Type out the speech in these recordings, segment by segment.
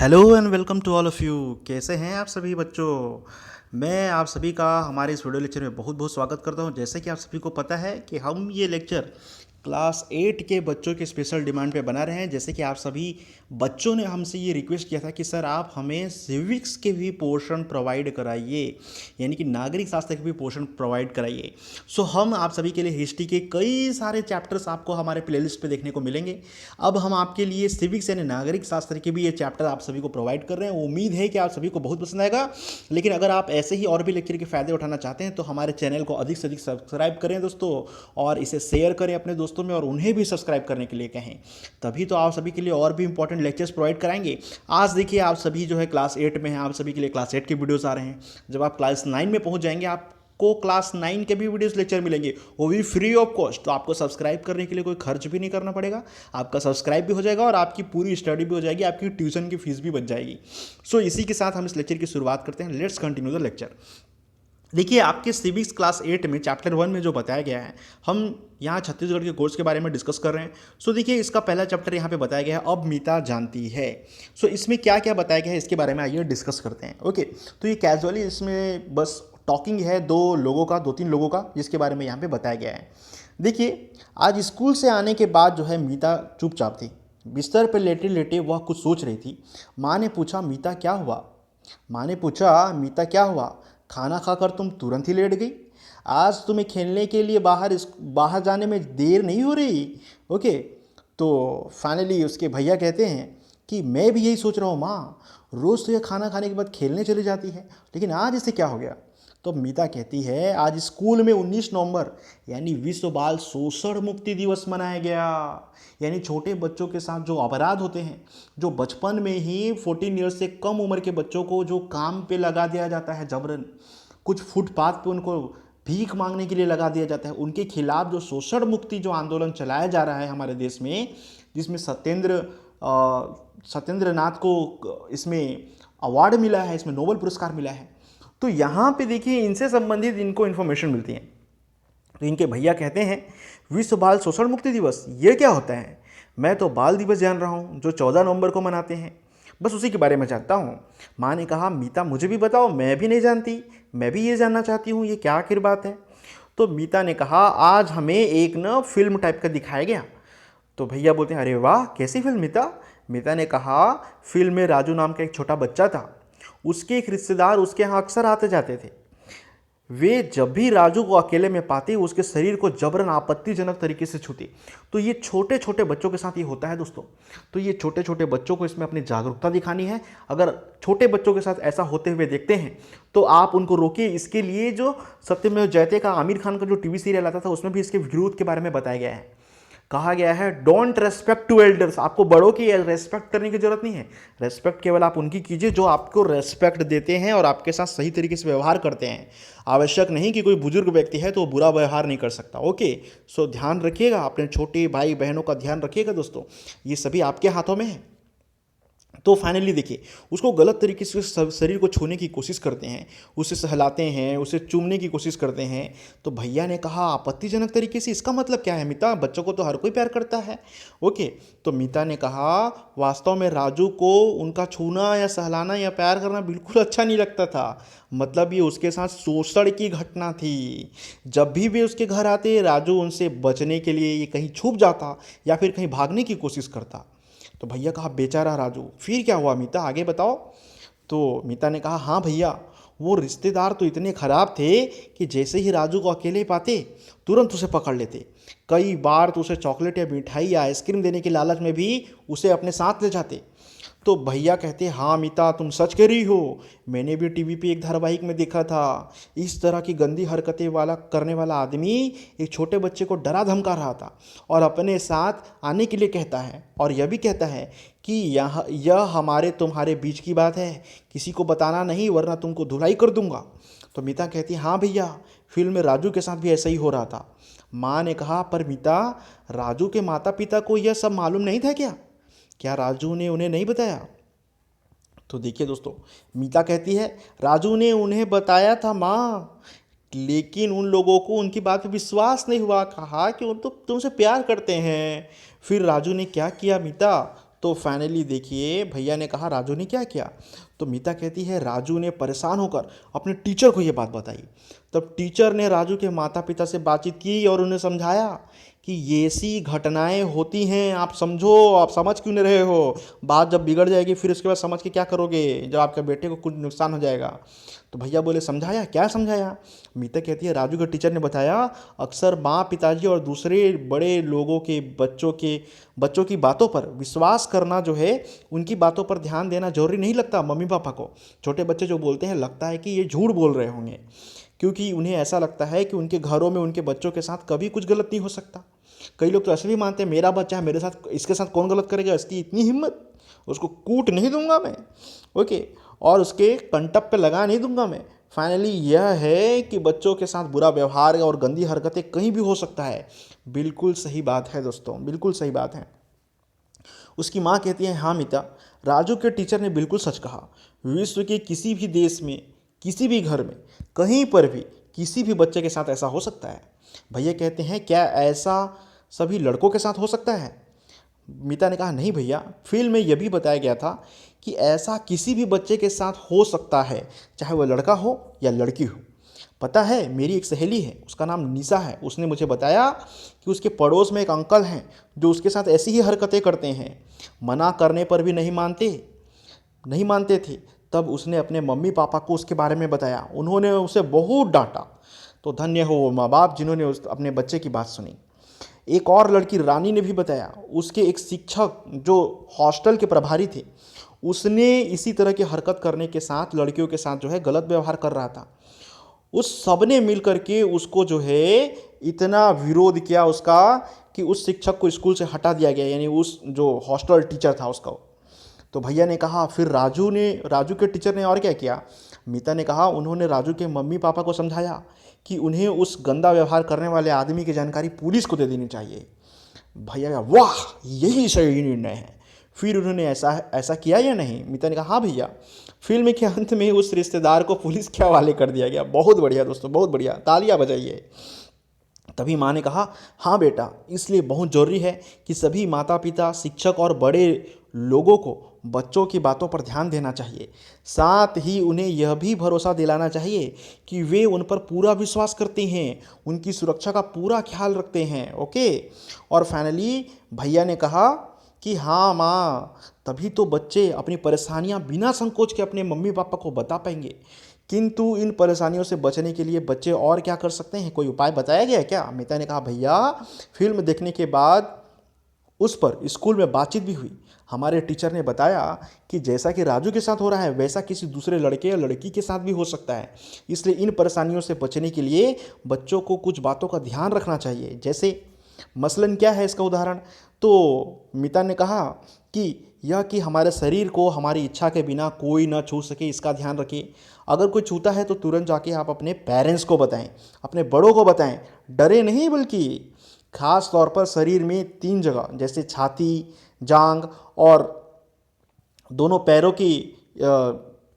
Hello and welcome to all of you. कैसे हैं आप सभी बच्चों। मैं आप सभी का हमारे इस वीडियो लेक्चर में बहुत बहुत स्वागत करता हूं। जैसे कि आप सभी को पता है कि हम ये लेक्चर क्लास 8 के बच्चों के स्पेशल डिमांड पे बना रहे हैं। जैसे कि आप सभी बच्चों ने हमसे ये रिक्वेस्ट किया था कि सर आप हमें सिविक्स के भी पोर्शन प्रोवाइड कराइए, यानी कि नागरिक शास्त्र के भी पोर्शन प्रोवाइड कराइए। सो हम आप सभी के लिए हिस्ट्री के कई सारे चैप्टर्स आपको हमारे प्लेलिस्ट पे देखने को मिलेंगे। अब हम आपके लिए सिविक्स यानी नागरिक शास्त्र के भी ये चैप्टर आप सभी को प्रोवाइड कर रहे हैं। उम्मीद है कि आप सभी को बहुत पसंद आएगा। लेकिन अगर आप ऐसे ही और भी लेक्चर के फ़ायदे उठाना चाहते हैं तो हमारे चैनल को अधिक से अधिक सब्सक्राइब करें दोस्तों, और इसे शेयर करें अपने दोस्तों में और उन्हें भी सब्सक्राइब करने के लिए कहें। तभी तो आप सभी के लिए और भी इंपॉर्टेंट लेक्चर्स प्रोवाइड कराएंगे। आज देखिए आप सभी जो है क्लास 8 में हैं, आप सभी के लिए क्लास 8 के वीडियोस आ रहे हैं। जब आप क्लास 9 में पहुंच जाएंगे आपको क्लास 9 के भी वीडियोस लेक्चर मिलेंगे, वो भी फ्री ऑफ कॉस्ट। तो आपको सब्सक्राइब करने के लिए कोई खर्च भी नहीं करना पड़ेगा, आपका सब्सक्राइब भी हो जाएगा और आपकी पूरी स्टडी भी हो जाएगी, आपकी ट्यूशन की फीस भी बच जाएगी। सो इसी के साथ हम इस लेक्चर की शुरुआत करते हैं। Let's continue the lecture. देखिए आपके सिविक्स क्लास 8 में चैप्टर 1 में जो बताया गया है, हम यहाँ छत्तीसगढ़ के कोर्स के बारे में डिस्कस कर रहे हैं। सो देखिए इसका पहला चैप्टर यहाँ पे बताया गया है, अब मीता जानती है। सो इसमें क्या क्या बताया गया है इसके बारे में आइए डिस्कस करते हैं। ओके, तो ये कैजुअली इसमें बस टॉकिंग है दो तीन लोगों का, जिसके बारे में यहाँ पे बताया गया है। देखिए आज स्कूल से आने के बाद जो है मीता चुपचाप थी। बिस्तर पर लेटे लेटे वह कुछ सोच रही थी। माँ ने पूछा मीता क्या हुआ। माँ ने पूछा मीता क्या हुआ, खाना खाकर तुम तुरंत ही लेट गई। आज तुम्हें खेलने के लिए बाहर जाने में देर नहीं हो रही। ओके, तो फाइनली उसके भैया कहते हैं कि मैं भी यही सोच रहा हूँ माँ, रोज़ तो ये खाना खाने के बाद खेलने चली जाती है, लेकिन आज इसे क्या हो गया। तो मीता कहती है आज स्कूल में 19 नवंबर यानी विश्व बाल शोषण मुक्ति दिवस मनाया गया। यानी छोटे बच्चों के साथ जो अपराध होते हैं, जो बचपन में ही 14 ईयर्स से कम उम्र के बच्चों को जो काम पे लगा दिया जाता है जबरन, कुछ फुटपाथ पे उनको भीख मांगने के लिए लगा दिया जाता है, उनके खिलाफ जो शोषण मुक्ति जो आंदोलन चलाया जा रहा है हमारे देश में, जिसमें सत्येंद्र नाथ को इसमें अवार्ड मिला है, इसमें नोबेल पुरस्कार मिला है। तो यहाँ पे देखिए इनसे संबंधित इनको इन्फॉर्मेशन मिलती है। तो इनके भैया कहते हैं विश्व बाल शोषण मुक्ति दिवस ये क्या होता है। मैं तो बाल दिवस जान रहा हूँ जो 14 नवंबर को मनाते हैं, बस उसी के बारे में जानता हूँ। माँ ने कहा मीता मुझे भी बताओ, मैं भी नहीं जानती, मैं भी ये जानना चाहती हूँ ये क्या आखिर बात है। तो मीता ने कहा आज हमें एक न फिल्म टाइप का दिखाया गया। तो भैया बोलते हैं अरे वाह कैसी फिल्म मीता। मीता ने कहा फिल्म में राजू नाम का एक छोटा बच्चा था, उसके एक रिश्तेदार उसके यहाँ अक्सर आते जाते थे। वे जब भी राजू को अकेले में पाते उसके शरीर को जबरन आपत्तिजनक तरीके से छूते। तो ये छोटे छोटे बच्चों के साथ ये होता है दोस्तों। तो ये छोटे छोटे बच्चों को इसमें अपनी जागरूकता दिखानी है। अगर छोटे बच्चों के साथ ऐसा होते हुए देखते हैं तो आप उनको रोकिए। इसके लिए जो सत्यमेव जयते का आमिर खान का जो टीवी सीरियल आता था उसमें भी इसके विरोध के बारे में बताया गया है। कहा गया है डोंट रेस्पेक्ट टू एल्डर्स, आपको बड़ों की रेस्पेक्ट करने की जरूरत नहीं है। रेस्पेक्ट केवल आप उनकी कीजिए जो आपको रेस्पेक्ट देते हैं और आपके साथ सही तरीके से व्यवहार करते हैं। आवश्यक नहीं कि कोई बुजुर्ग व्यक्ति है तो वो बुरा व्यवहार नहीं कर सकता। ओके, सो ध्यान रखिएगा, अपने छोटे भाई बहनों का ध्यान रखिएगा दोस्तों, ये सभी आपके हाथों में है। तो फाइनली देखिए उसको गलत तरीके से शरीर को छूने की कोशिश करते हैं, उसे सहलाते हैं, उसे चूमने की कोशिश करते हैं। तो भैया ने कहा आपत्तिजनक तरीके से, इसका मतलब क्या है मीता, बच्चों को तो हर कोई प्यार करता है। ओके, तो मीता ने कहा वास्तव में राजू को उनका छूना या सहलाना या प्यार करना बिल्कुल अच्छा नहीं लगता था। मतलब ये उसके साथ शोषण की घटना थी। जब भी वे उसके घर आते राजू उनसे बचने के लिए ये कहीं छुप जाता या फिर कहीं भागने की कोशिश करता। तो भैया कहा बेचारा राजू, फिर क्या हुआ मीता आगे बताओ। तो मीता ने कहा हाँ भैया, वो रिश्तेदार तो इतने ख़राब थे कि जैसे ही राजू को अकेले पाते तुरंत उसे पकड़ लेते। कई बार तो उसे चॉकलेट या मिठाई या आइसक्रीम देने के लालच में भी उसे अपने साथ ले जाते। तो भैया कहते हाँ मीता तुम सच कह रही हो, मैंने भी टीवी पे एक धारावाहिक में देखा था। इस तरह की गंदी हरकतें वाला करने वाला आदमी एक छोटे बच्चे को डरा धमका रहा था और अपने साथ आने के लिए कहता है, और यह भी कहता है कि यह हमारे तुम्हारे बीच की बात है, किसी को बताना नहीं वरना तुमको धुलाई कर दूंगा। तो मीता कहती हाँ भैया, फिल्म में राजू के साथ भी ऐसा ही हो रहा था। माँ ने कहा पर मीता, राजू के माता पिता को यह सब मालूम नहीं था क्या? क्या राजू ने उन्हें नहीं बताया? तो देखिए दोस्तों, मीता कहती है राजू ने उन्हें बताया था माँ, लेकिन उन लोगों को उनकी बात पे विश्वास नहीं हुआ। कहा कि वो तो तुमसे प्यार करते हैं। फिर राजू ने क्या किया मीता, तो फाइनली देखिए भैया ने कहा राजू ने क्या किया। तो मीता कहती है राजू ने परेशान होकर अपने टीचर को ये बात बताई। तब टीचर ने राजू के माता पिता से बातचीत की और उन्हें समझाया कि ये सी घटनाएं होती हैं, आप समझो, आप समझ क्यों नहीं रहे हो। बात जब बिगड़ जाएगी फिर उसके बाद समझ के क्या करोगे जब आपके बेटे को कुछ नुकसान हो जाएगा। तो भैया बोले समझाया, क्या समझाया। मीता कहती है राजू के टीचर ने बताया अक्सर माँ पिताजी और दूसरे बड़े लोगों के बच्चों की बातों पर विश्वास करना जो है, उनकी बातों पर ध्यान देना जरूरी नहीं लगता मम्मी पापा को। छोटे बच्चे जो बोलते हैं लगता है कि ये झूठ बोल रहे होंगे, क्योंकि उन्हें ऐसा लगता है कि उनके घरों में उनके बच्चों के साथ कभी कुछ गलत नहीं हो सकता। कई लोग तो ऐसे भी मानते हैं मेरा बच्चा है, मेरे साथ इसके साथ कौन गलत करेगा, इसकी इतनी हिम्मत, उसको कूट नहीं दूंगा मैं, ओके, और उसके कंटप पे लगा नहीं दूंगा मैं। फाइनली यह है कि बच्चों के साथ बुरा व्यवहार और गंदी हरकतें कहीं भी हो सकता है। बिल्कुल सही बात है दोस्तों, बिल्कुल सही बात है। उसकी माँ कहती है हाँ मीता, राजू के टीचर ने बिल्कुल सच कहा। विश्व के किसी भी देश में, किसी भी घर में, कहीं पर भी किसी भी बच्चे के साथ ऐसा हो सकता है। भैया कहते हैं क्या ऐसा सभी लड़कों के साथ हो सकता है। मीता ने कहा नहीं भैया, फिल्म में यह भी बताया गया था कि ऐसा किसी भी बच्चे के साथ हो सकता है, चाहे वह लड़का हो या लड़की हो। पता है मेरी एक सहेली है, उसका नाम निशा है, उसने मुझे बताया कि उसके पड़ोस में एक अंकल हैं जो उसके साथ ऐसी ही हरकतें करते हैं, मना करने पर भी नहीं मानते थे। तब उसने अपने मम्मी पापा को उसके बारे में बताया, उन्होंने उसे बहुत डांटा। तो धन्य हो वो माँ बाप जिन्होंने अपने बच्चे की बात सुनी। एक और लड़की रानी ने भी बताया, उसके एक शिक्षक जो हॉस्टल के प्रभारी थे, उसने इसी तरह की हरकत करने के साथ लड़कियों के साथ जो है गलत व्यवहार कर रहा था। उस सब ने मिल करके उसको जो है इतना विरोध किया उसका कि उस शिक्षक को स्कूल से हटा दिया गया, यानी उस जो हॉस्टल टीचर था उसका। तो भैया ने कहा फिर राजू के टीचर ने और क्या किया। मीता ने कहा उन्होंने राजू के मम्मी पापा को समझाया कि उन्हें उस गंदा व्यवहार करने वाले आदमी की जानकारी पुलिस को दे देनी चाहिए। भैया का वाह, यही सही निर्णय है। फिर उन्होंने ऐसा किया या नहीं। मीता ने कहा हाँ भैया, फिल्म के अंत में उस रिश्तेदार को पुलिस के हवाले कर दिया गया। बहुत बढ़िया दोस्तों, बहुत बढ़िया, तालियां बजाइए। तभी माँ ने कहा हाँ बेटा, इसलिए बहुत ज़रूरी है कि सभी माता पिता, शिक्षक और बड़े लोगों को बच्चों की बातों पर ध्यान देना चाहिए। साथ ही उन्हें यह भी भरोसा दिलाना चाहिए कि वे उन पर पूरा विश्वास करते हैं, उनकी सुरक्षा का पूरा ख्याल रखते हैं, ओके। और फाइनली भैया ने कहा कि हाँ माँ, तभी तो बच्चे अपनी परेशानियाँ बिना संकोच के अपने मम्मी पापा को बता पाएंगे। किंतु इन परेशानियों से बचने के लिए बच्चे और क्या कर सकते हैं, कोई उपाय बताया गया है क्या। मीता ने कहा भैया, फिल्म देखने के बाद उस पर स्कूल में बातचीत भी हुई। हमारे टीचर ने बताया कि जैसा कि राजू के साथ हो रहा है वैसा किसी दूसरे लड़के या लड़की के साथ भी हो सकता है। इसलिए इन परेशानियों से बचने के लिए बच्चों को कुछ बातों का ध्यान रखना चाहिए। जैसे मसलन क्या है इसका उदाहरण। तो मीता ने कहा कि यह कि हमारे शरीर को हमारी इच्छा के बिना कोई ना छू सके, इसका ध्यान रखिए। अगर कोई छूता है तो तुरंत जाके आप अपने पेरेंट्स को बताएं, अपने बड़ों को बताएं, डरे नहीं। बल्कि खास तौर पर शरीर में 3 जगह जैसे छाती, जांग और दोनों पैरों की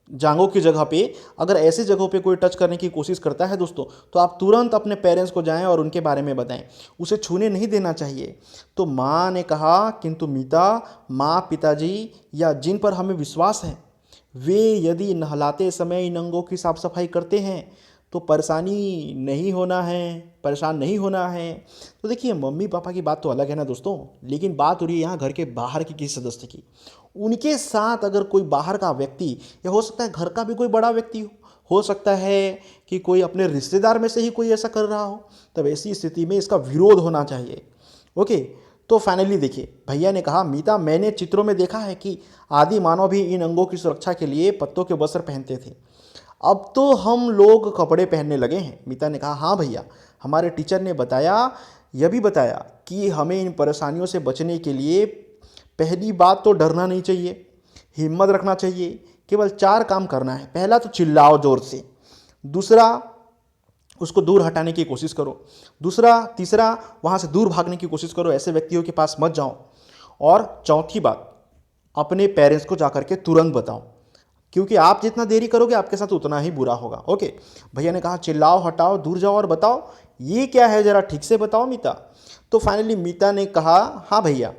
जांघों की जगह पे, अगर ऐसी जगहों पे कोई टच करने की कोशिश करता है दोस्तों, तो आप तुरंत अपने पेरेंट्स को जाएं और उनके बारे में बताएं, उसे छूने नहीं देना चाहिए। तो माँ ने कहा किंतु मीता, माँ पिताजी या जिन पर हमें विश्वास है वे यदि नहलाते समय इन अंगों की साफ सफाई करते हैं तो परेशान नहीं होना है। तो देखिए मम्मी पापा की बात तो अलग है ना दोस्तों, लेकिन बात हो रही है यहाँ घर के बाहर की किसी सदस्य की। उनके साथ अगर कोई बाहर का व्यक्ति, या हो सकता है घर का भी कोई बड़ा व्यक्ति हो सकता है कि कोई अपने रिश्तेदार में से ही कोई ऐसा कर रहा हो, तब ऐसी स्थिति में इसका विरोध होना चाहिए, ओके। तो फाइनली देखिए भैया ने कहा मीता, मैंने चित्रों में देखा है कि आदि मानव भी इन अंगों की सुरक्षा के लिए पत्तों के वस्त्र पहनते थे, अब तो हम लोग कपड़े पहनने लगे हैं। मीता ने कहा हाँ भैया, हमारे टीचर ने यह भी बताया कि हमें इन परेशानियों से बचने के लिए पहली बात तो डरना नहीं चाहिए, हिम्मत रखना चाहिए। केवल 4 काम करना है। पहला तो चिल्लाओ जोर से, दूसरा उसको दूर हटाने की कोशिश करो, तीसरा वहाँ से दूर भागने की कोशिश करो, ऐसे व्यक्तियों के पास मत जाओ, और चौथी बात अपने पेरेंट्स को जाकर के तुरंत बताओ, क्योंकि आप जितना देरी करोगे आपके साथ उतना ही बुरा होगा, ओके। भैया ने कहा चिल्लाओ, हटाओ, दूर जाओ और बताओ ये क्या है, ज़रा ठीक से बताओ मीता। तो फाइनली मीता ने कहा हाँ भैया,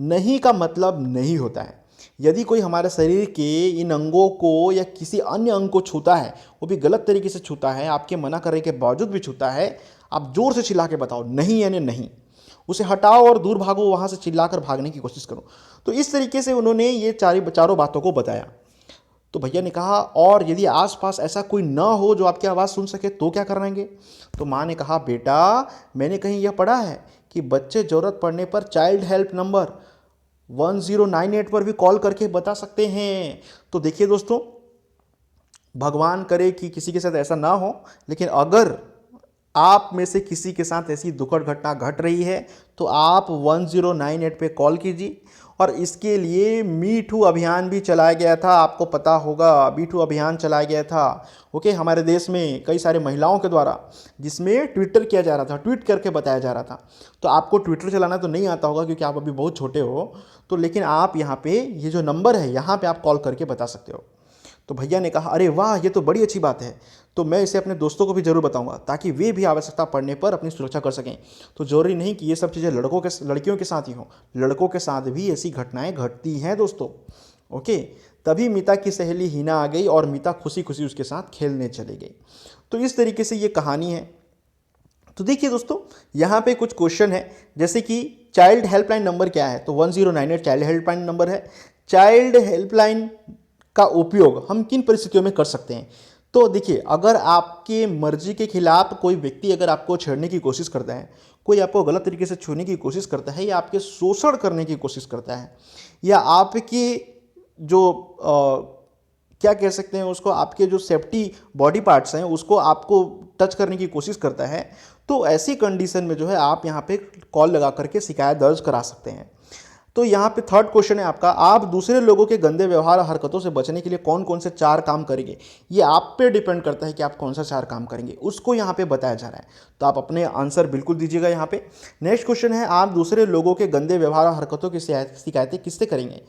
नहीं का मतलब नहीं होता है। यदि कोई हमारे शरीर के इन अंगों को या किसी अन्य अंग को छूता है, वो भी गलत तरीके से छूता है, आपके मना करने के बावजूद भी छूता है, आप जोर से चिल्ला के बताओ नहीं यानी नहीं, उसे हटाओ और दूर भागो, वहाँ से चिल्लाकर भागने की कोशिश करो। तो इस तरीके से उन्होंने ये चारों बातों को बताया। तो भैया ने कहा और यदि आसपास ऐसा कोई ना हो जो आपकी आवाज़ सुन सके तो क्या करेंगे? तो माँ ने कहा बेटा मैंने कहीं यह पढ़ा है कि बच्चे ज़रूरत पड़ने पर चाइल्ड हेल्प नंबर 1098 पर भी कॉल करके बता सकते हैं। तो देखिए दोस्तों, भगवान करे कि किसी के साथ ऐसा ना हो, लेकिन अगर आप में से किसी के साथ ऐसी दुखद घटना घट रही है तो आप 1098 पे कॉल कीजिए। और इसके लिए मी टू अभियान भी चलाया गया था, आपको पता होगा मी टू अभियान चलाया गया था ओके, हमारे देश में कई सारे महिलाओं के द्वारा, जिसमें ट्विटर किया जा रहा था, ट्वीट करके बताया जा रहा था। तो आपको ट्विटर चलाना तो नहीं आता होगा क्योंकि आप अभी बहुत छोटे हो, तो लेकिन आप यहाँ पे ये जो नंबर है यहाँ पे आप कॉल करके बता सकते हो। तो भैया ने कहा अरे वाह ये तो बड़ी अच्छी बात है, तो मैं इसे अपने दोस्तों को भी जरूर बताऊंगा ताकि वे भी आवश्यकता पड़ने पर अपनी सुरक्षा कर सकें। तो जरूरी नहीं कि ये सब चीज़ें लड़कियों के साथ ही हों, लड़कों के साथ भी ऐसी घटनाएं घटती हैं दोस्तों ओके। तभी मीता की सहेली हिना आ गई और मीता खुशी खुशी उसके साथ खेलने चली गई। तो इस तरीके से ये कहानी है। तो देखिए दोस्तों, यहाँ पे कुछ क्वेश्चन है, जैसे कि चाइल्ड हेल्पलाइन नंबर क्या है? तो 1098 चाइल्ड हेल्पलाइन नंबर है। चाइल्ड हेल्पलाइन का उपयोग हम किन परिस्थितियों में कर सकते हैं? तो देखिए, अगर आपके मर्जी के खिलाफ कोई व्यक्ति अगर आपको छेड़ने की कोशिश करता है, कोई आपको गलत तरीके से छूने की कोशिश करता है, या आपके शोषण करने की कोशिश करता है, या आपकी जो क्या कह सकते हैं उसको, आपके जो सेफ्टी बॉडी पार्ट्स हैं उसको आपको टच करने की कोशिश करता है, तो ऐसी कंडीशन में जो है आप यहाँ पे कॉल लगा करके शिकायत दर्ज करा सकते हैं। तो यहाँ पे थर्ड क्वेश्चन है आपका, आप दूसरे लोगों के गंदे व्यवहार और हरकतों से बचने के लिए कौन कौन से 4 काम करेंगे? ये आप पे डिपेंड करता है कि आप कौन सा 4 काम करेंगे, उसको यहाँ पे बताया जा रहा है। तो आप अपने आंसर बिल्कुल दीजिएगा यहाँ पे। नेक्स्ट क्वेश्चन है, आप दूसरे लोगों के गंदे व्यवहार और हरकतों की शिकायतें किससे करेंगे?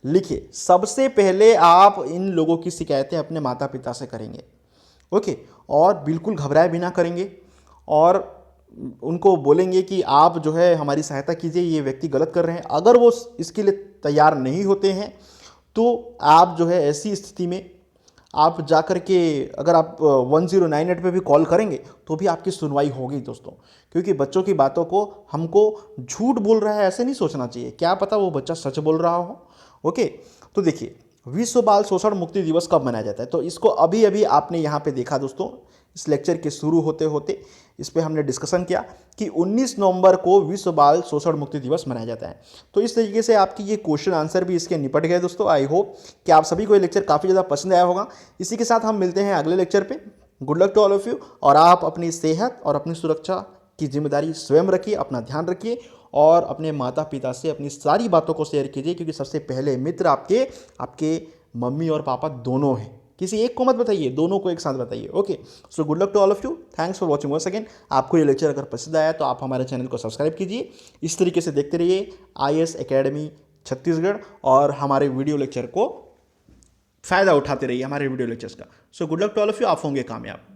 लिखिए, सबसे पहले आप इन लोगों की शिकायतें अपने माता पिता से करेंगे ओके, और बिल्कुल घबराए बिना करेंगे, और उनको बोलेंगे कि आप जो है हमारी सहायता कीजिए, ये व्यक्ति गलत कर रहे हैं। अगर वो इसके लिए तैयार नहीं होते हैं तो आप जो है ऐसी स्थिति में आप जा कर के, अगर आप 1098 पे भी कॉल करेंगे तो भी आपकी सुनवाई होगी दोस्तों, क्योंकि बच्चों की बातों को हमको झूठ बोल रहा है ऐसे नहीं सोचना चाहिए, क्या पता वो बच्चा सच बोल रहा हो ओके। तो देखिए, विश्व बाल शोषण मुक्ति दिवस कब मनाया जाता है? तो इसको अभी अभी आपने यहाँ पे देखा दोस्तों, इस लेक्चर के शुरू होते होते इस पे हमने डिस्कशन किया कि 19 नवंबर को विश्व बाल शोषण मुक्ति दिवस मनाया जाता है। तो इस तरीके से आपकी ये क्वेश्चन आंसर भी इसके निपट गए दोस्तों। आई होप कि आप सभी को ये लेक्चर काफ़ी ज़्यादा पसंद आया होगा। इसी के साथ हम मिलते हैं अगले लेक्चर पे। Good luck to all of you, और आप अपनी सेहत और अपनी सुरक्षा की जिम्मेदारी स्वयं रखिए, अपना ध्यान रखिए, और अपने माता पिता से अपनी सारी बातों को शेयर कीजिए, क्योंकि सबसे पहले मित्र आपके मम्मी और पापा दोनों हैं। किसी एक को मत बताइए, दोनों को एक साथ बताइए okay. So good luck to all of you, thanks for watching once again. आपको ये लेक्चर अगर पसंद आया तो आप हमारे चैनल को सब्सक्राइब कीजिए। इस तरीके से देखते रहिए IAS एकेडमी छत्तीसगढ़, और हमारे वीडियो लेक्चर को फ़ायदा उठाते रहिए, हमारे वीडियो लेक्चर्स का। So good luck to all of you, आप होंगे कामयाब।